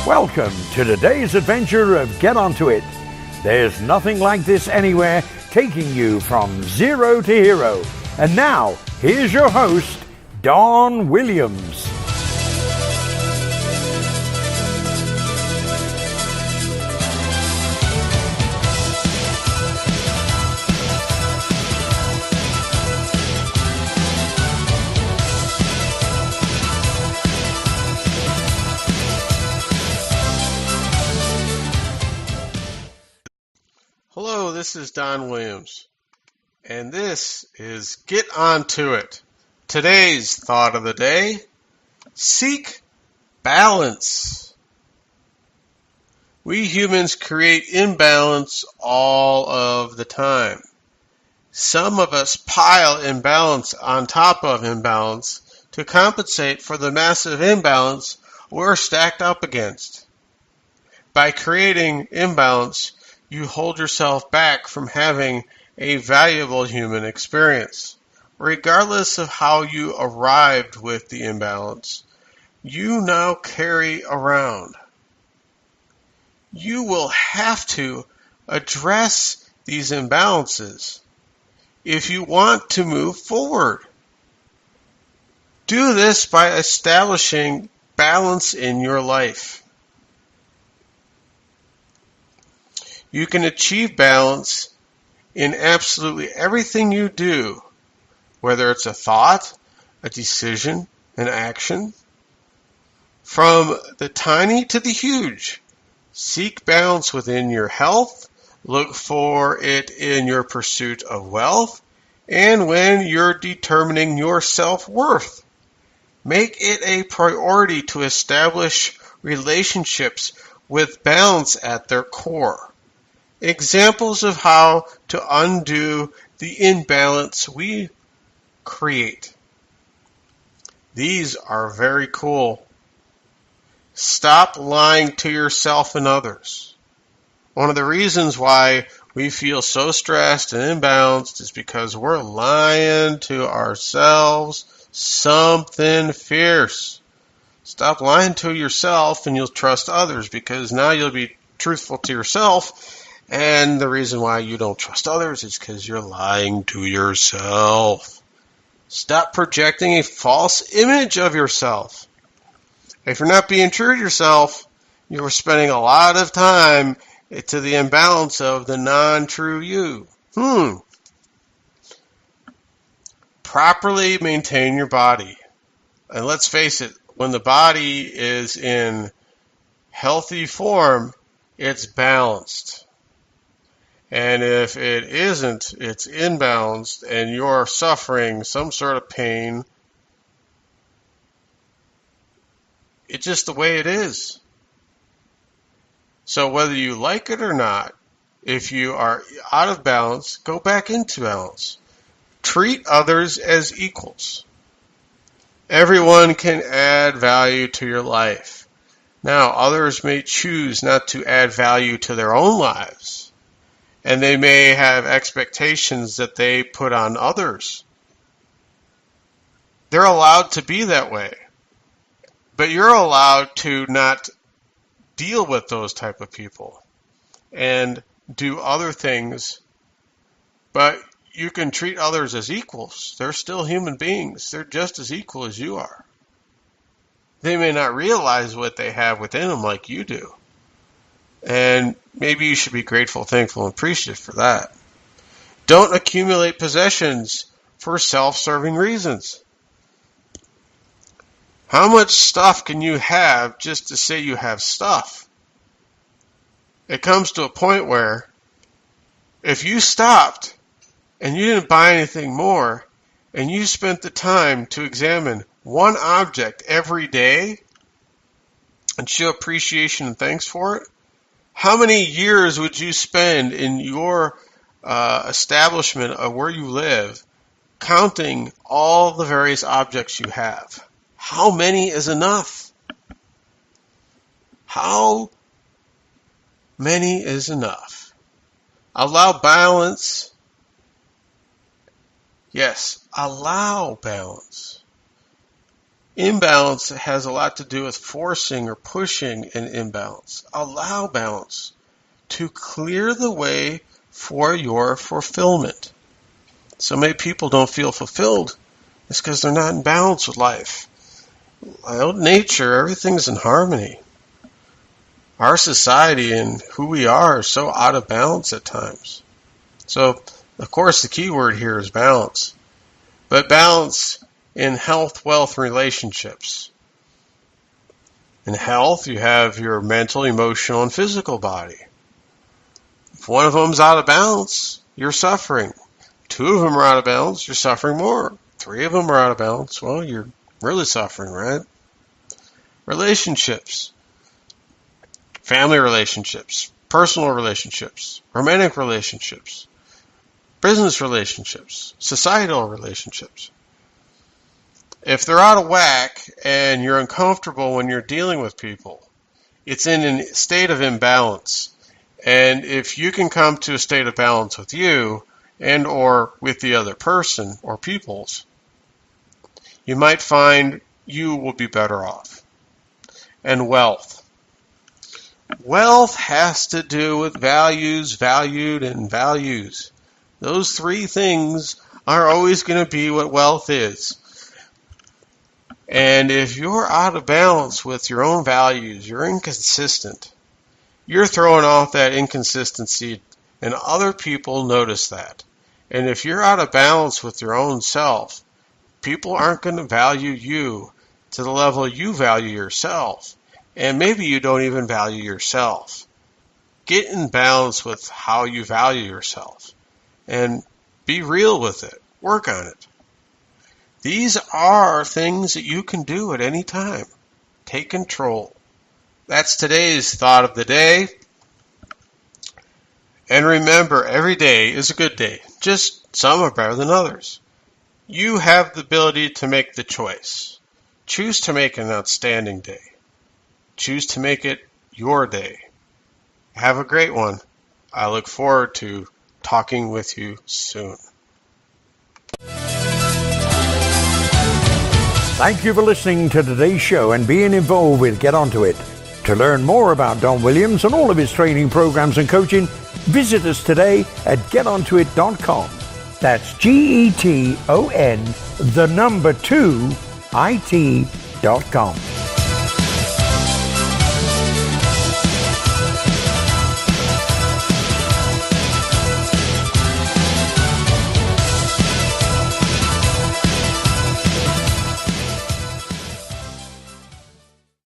Welcome to today's adventure of Get Onto It. There's nothing like this anywhere, taking you from zero to hero. And now, here's your host, Don Williams. Hello, this is Don Williams, and this is Get Onto It. Today's thought of the day: seek balance. We humans create imbalance all of the time. Some of us pile imbalance on top of imbalance to compensate for the massive imbalance we're stacked up against. By creating imbalance, you hold yourself back from having a valuable human experience. Regardless of how you arrived with the imbalance, you now carry around. You will have to address these imbalances if you want to move forward. Do this by establishing balance in your life. You can achieve balance in absolutely everything you do, whether it's a thought, a decision, an action. From the tiny to the huge, seek balance within your health, look for it in your pursuit of wealth, and when you're determining your self-worth. Make it a priority to establish relationships with balance at their core. Examples of how to undo the imbalance we create. These are very cool. Stop lying to yourself and others. One of the reasons why we feel so stressed and imbalanced is because we're lying to ourselves something fierce. Stop lying to yourself and you'll trust others, because now you'll be truthful to yourself. And the reason why you don't trust others is because you're lying to yourself. Stop projecting a false image of yourself. If you're not being true to yourself, you're spending a lot of time to the imbalance of the non-true you. Properly maintain your body. And let's face it, when the body is in healthy form, it's balanced. And if it isn't, it's imbalanced and you're suffering some sort of pain. It's just the way it is. So whether you like it or not, if you are out of balance, go back into balance. Treat others as equals. Everyone can add value to your life. Now, others may choose not to add value to their own lives. And they may have expectations that they put on others. They're allowed to be that way. But you're allowed to not deal with those type of people and do other things. But you can treat others as equals. They're still human beings. They're just as equal as you are. They may not realize what they have within them like you do. And maybe you should be grateful, thankful, and appreciative for that. Don't accumulate possessions for self-serving reasons. How much stuff can you have just to say you have stuff? It comes to a point where if you stopped and you didn't buy anything more, and you spent the time to examine one object every day and show appreciation and thanks for it, how many years would you spend in your establishment of where you live counting all the various objects you have? How many is enough? How many is enough? Allow balance. Yes, allow balance. Imbalance has a lot to do with forcing or pushing an imbalance. Allow balance to clear the way for your fulfillment. So many people don't feel fulfilled. It's because they're not in balance with life. Out in nature, everything's in harmony. Our society and who we are so out of balance at times. So, of course, the key word here is balance. But balance in health, wealth, and relationships. In health, you have your mental, emotional, and physical body. If one of them's out of balance, you're suffering. Two of them are out of balance, you're suffering more. Three of them are out of balance, well, you're really suffering, right? Relationships. Family relationships, personal relationships, romantic relationships, business relationships, societal relationships. If they're out of whack and you're uncomfortable when you're dealing with people, it's in a state of imbalance. And if you can come to a state of balance with you and or with the other person or peoples, you might find you will be better off. And wealth. Wealth has to do with values, valued, and values. Those three things are always going to be what wealth is. And if you're out of balance with your own values, you're inconsistent, you're throwing off that inconsistency, and other people notice that. And if you're out of balance with your own self, people aren't going to value you to the level you value yourself. And maybe you don't even value yourself. Get in balance with how you value yourself. And be real with it. Work on it. These are things that you can do at any time. Take control. That's today's thought of the day. And remember, every day is a good day. Just some are better than others. You have the ability to make the choice. Choose to make an outstanding day. Choose to make it your day. Have a great one. I look forward to talking with you soon. Thank you for listening to today's show and being involved with Get Onto It. To learn more about Don Williams and all of his training programs and coaching, visit us today at getontoit.com. That's GETON, the number 2, IT.com.